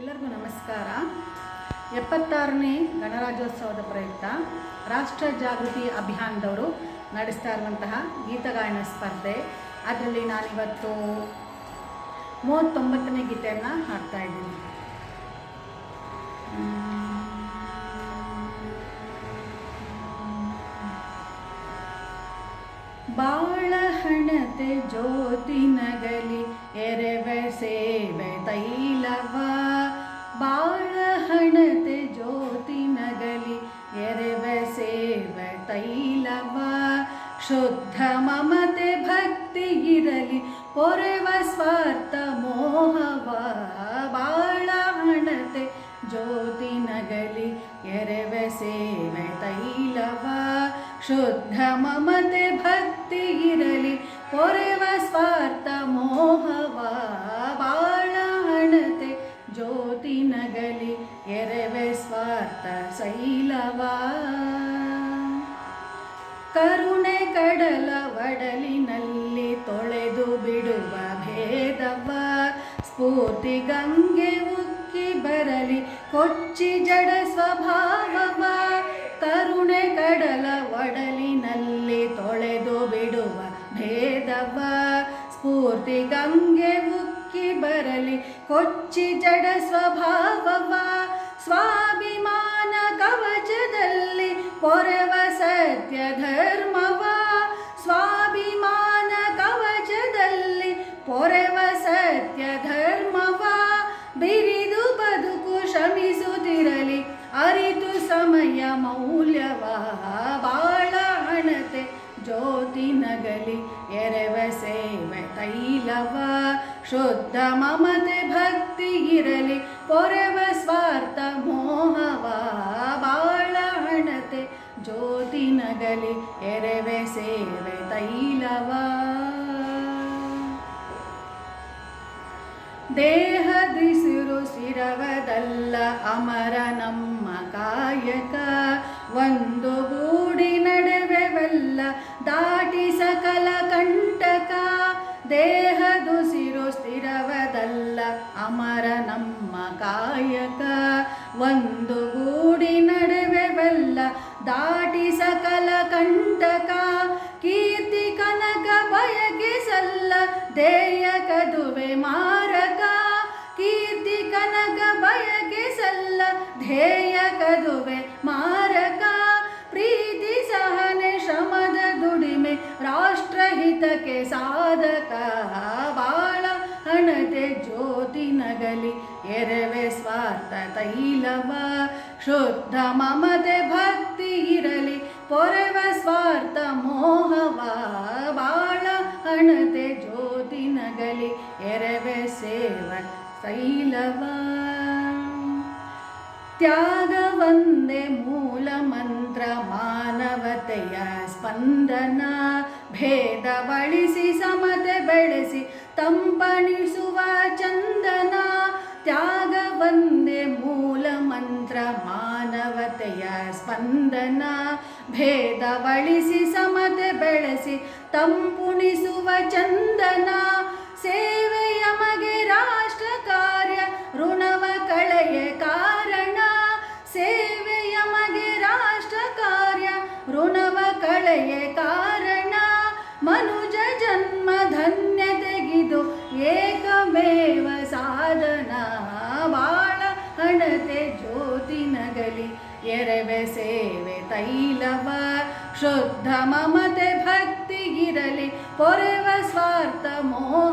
ಎಲ್ಲರಿಗೂ ನಮಸ್ಕಾರ. 76ನೇ ಗಣರಾಜ್ಯೋತ್ಸವದ ಪ್ರಯುಕ್ತ ರಾಷ್ಟ್ರ ಜಾಗೃತಿ ಅಭಿಯಾನದವರು ನಡೆಸ್ತಾ ಇರುವಂತಹ ಗೀತಗಾಯನ ಸ್ಪರ್ಧೆ, ಅದರಲ್ಲಿ ನಾನಿವತ್ತು 39ನೇ ಗೀತೆಯನ್ನು ಹಾಡ್ತಾ ಇದ್ದೀನಿ. ಬಾಳಹಣತೆ ಜ್ಯೋತಿ ನಗಲಿ ಎರೆವೆ ಸೇವೆ ತೈಲವ, ಬಾಳಹಣತೆ ಜ್ಯೋತಿ ನಗಲಿ ಎರೆವೆ ಸೇವೆ ತೈಲವ, ಶುದ್ಧ ಮಮತೆ ಭಕ್ತಿ ಇರಲಿ ಪೊರೆವ ಸ್ವಾರ್ಥ ಮೋಹವ, ಬಾಳಹಣತೆ ಜ್ಯೋತಿ ನಗಲಿ ಎರೆವೆ ಸೇವೆ ತೈಲವ, ಶುದ್ಧ ಮಮತೆ ಭಕ್ತಿ ಇರಲಿ ಪೊರೆವ ಸ್ವಾರ್ಥ ಮೋಹವ, ಬಾಳಹಣತೆ ಜ್ಯೋತಿ ನಗಲಿ ಎರೆವೆ ಸ್ವಾರ್ಥ ಶೈಲವ, ಕರುಣೆ ಕಡಲ ಒಡಲಿನಲ್ಲಿ ತೊಳೆದು ಬಿಡುವ ಭೇದವ, ಸ್ಫೂರ್ತಿ ಗಂಗೆ ಉಕ್ಕಿ ಬರಲಿ ಕೊಚ್ಚಿ ಜಡ ಸ್ವಭಾವವ, ಕರುಣೆ ಕಡಲ ಒಡಲಿನಲ್ಲಿ ತೊಳೆದು ಬಿಡುವ ಭೇದವ, ಸ್ಫೂರ್ತಿ ಗಂಗೆ ಉಕ್ಕಿ ಬರಲಿ ಕೊಚ್ಚಿ ಜಡ ಸ್ವಭಾವವ, ಸ್ವಾಭಿಮಾನ ಕವಚದಲ್ಲಿ ಪೊರೆವ ಸತ್ಯ ಧರ್ಮವ, ಸ್ವಾಭಿಮಾನ ಕವಚದಲ್ಲಿ ಪೊರೆವ ಸತ್ಯ ಧರ್ಮವ, ಬಿರಿದು ಬದುಕು ಶ್ರಮಿಸುತ್ತಿರಲಿ ಅರಿತು ಸಮಯ ಮೌಲ್ಯವ, ಬಾಳಹಣತೆ ಜ್ಯೋತಿ ನಗಲಿ ಎರೆವೆ ಸೇವೆ ತೈಲವ, ಶುದ್ಧ ಮಮತೆ ಭಕ್ತಿ ಇರಲಿ ಪೊರೆವ ಸ್ವಾರ್ಥ ಮೋಹವ, ಬಾಳಹಣತೆ ಜ್ಯೋತಿ ನಗಲಿ ಎರೆವೆ ಸೇವೆ ತೈಲವ, ದೇಹದಿಸಿರು ಸ್ಥಿರವದಲ್ಲ ಅಮರ ನಮ್ಮ ಕಾಯಕ, ಒಂದು ಗೂಡಿ ನಡೆವೆವೆಲ್ಲ ದಾಟಿ ಸಕಲ ಕಂಟಕ, ದೇಹದುಸಿರು ಸ್ಥಿರವದಲ್ಲ ಅಮರ ನಮ್ಮ ಕಾಯಕ, ಒಂದು ಗೂಡಿ ನಡೆವೆವೆಲ್ಲ ದಾಟಿ ಸಕಲ ಕಂಟಕ, ಕೀರ್ತಿ ಕನಕ ಬಯಕೆ ಸಲ್ಲ ಧ್ಯೇಯ ಕದುವೆ ಮಾರಕ, ಕೀರ್ತಿ ಕನಕ ಬಯಕೆ ಸಲ್ಲ ಧ್ಯೇಯ ಕದುವೆ ಮಾರಕ, ಪ್ರೀತಿ ಸಹನೆ ಶ್ರಮದ ದುಡಿಮೆ ರಾಷ್ಟ್ರಹಿತಕ್ಕೆ ಸಾಧಕ, ಬಾಳಹಣತೆ ಜ್ಯೋತಿ ನಗಲಿ ಎರೆವೆ ಸ್ವಾರ್ಥ ತೈಲವ, ಶುದ್ಧ ಮಮತೆ ಭಕ್ತಿ ಇರಲಿ ಪೊರೆವ ಸ್ವಾರ್ಥ ಮೋಹವ, ಬಾಳಹಣತೆ ಜ್ಯೋತಿ ನಗಲಿ ಎರೆವೆ ಸೇವೆ ತೈಲವ, ತ್ಯಾಗ ಒಂದೇ ಮೂಲ ಮಂತ್ರ ಮಾನವತೆಯ ಸ್ಪಂದನ, ಭೇದ ಬಳಿಸಿ ಸಮತೆ ಬೆಳೆಸಿ ತಂಪಣಿಸುವ ಚಂದನ, ತ್ಯಾಗ ಒಂದೇ ಮೂಲ ಮಂತ್ರ ಮಾನವತೆಯ ಸ್ಪಂದನ, ಭೇದ ಬಳಿಸಿ ಸಮತೆ ಬೆಳೆಸಿ ತಂಪುಣಿಸುವ ಚಂದನ, ಸೇವೆಯ ಮಗೆ ರಾಷ್ಟ್ರ ಕಾರ್ಯ ಋಣವ ಕಳೆಯೇ ಕಾರಣ, ಸೇವೆಯ ಮಗೆ ರಾಷ್ಟ್ರ ಕಾರ್ಯ ಋಣವ ಕಳೆಯೇ ಕಾರಣ, ಮನುಜ ಜನ್ಮ ಧನ್ಯ ತೆಗಿದು ಏಕಮೇವ ಸಾಧನ, ಬಾಳಹಣತೆ ಜ್ಯೋತಿ ನಗಲಿ ಎರೆವೆ ಸೇವೆ ತೈಲವ, ಶುದ್ಧ ಮಮತೆ ಭಕ್ತಿ ಇರಲಿ ಪೊರೆವ ಸ್ವಾರ್ಥ ಮೋಹ